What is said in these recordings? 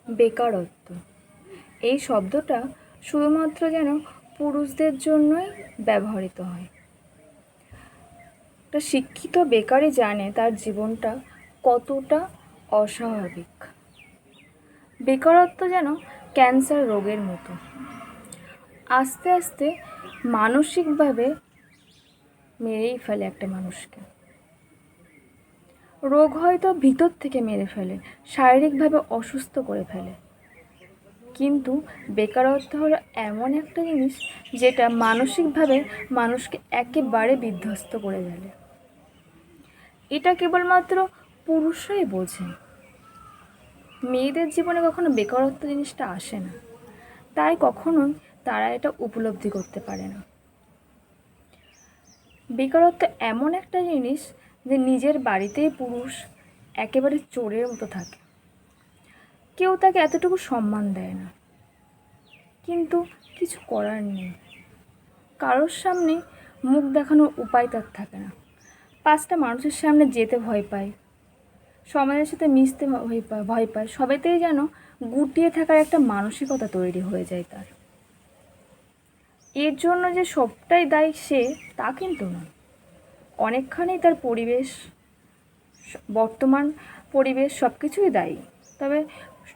বেকারত্ব এই শব্দটা শুধুমাত্র যেন পুরুষদের জন্যই ব্যবহৃত হয়। একটা শিক্ষিত বেকারই জানে তার জীবনটা কতটা অস্বাভাবিক। বেকারত্ব যেন ক্যান্সার রোগের মতো, আস্তে আস্তে মানসিকভাবে মেরেই ফেলে একটা মানুষকে। রোগ হয়তো ভিতর থেকে মেরে ফেলে, শারীরিকভাবে অসুস্থ করে ফেলে, কিন্তু বেকারত্ব হলো এমন একটা জিনিস যেটা মানসিকভাবে মানুষকে একেবারে বিধ্বস্ত করে ফেলে। এটা কেবলমাত্র পুরুষরাই বোঝে, মেয়েদের জীবনে কখনো বেকারত্ব জিনিসটা আসে না, তাই কখনোই তারা এটা উপলব্ধি করতে পারে না। বেকারত্ব এমন একটা জিনিস যে নিজের বাড়িতেই পুরুষ একেবারে চোরের মতো থাকে, কেউ তাকে এতটুকু সম্মান দেয় না, কিন্তু কিছু করার নেই। কারোর সামনে মুখ দেখানোর উপায় তার থাকে না, 5টা মানুষের সামনে যেতে ভয় পায়, সমাজের সাথে মিশতে ভয় পায়, সবেতেই যেন গুটিয়ে থাকার একটা মানসিকতা তৈরি হয়ে যায় তার। এর জন্য যে সবটাই দায়ী সে, তা কিন্তু নয়। অনেকখানি তার পরিবেশ, বর্তমান পরিবেশ সব কিছুই দায়ী, তবে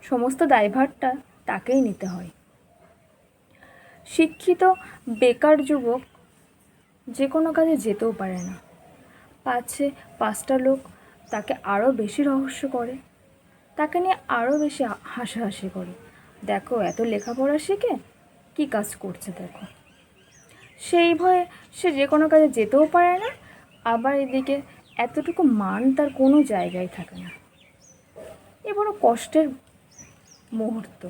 সমস্ত দায়ভারটা তাকেই নিতে হয়। শিক্ষিত বেকার যুবক যে কোনো কাজে যেতেও পারে না, পাচ্ছে 5টা লোক তাকে আরও বেশি রহস্য করে, তাকে নিয়ে আরও বেশি হাসাহাসি করে, দেখো এত লেখাপড়া শিখে কী কাজ করছে দেখো। সেই ভয়ে সে যে কোনো কাজে যেতেও পারে না, আবার এদিকে এতটুকু মান তার কোনো জায়গায় থাকে না। এ বড় কষ্টের মুহূর্ত,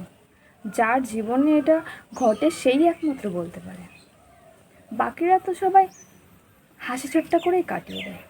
যার জীবনে এটা ঘটে সেই একমাত্র বলতে পারে, বাকিরা তো সবাই হাসি ঠাট্টা করেই কাটিয়ে দেয়।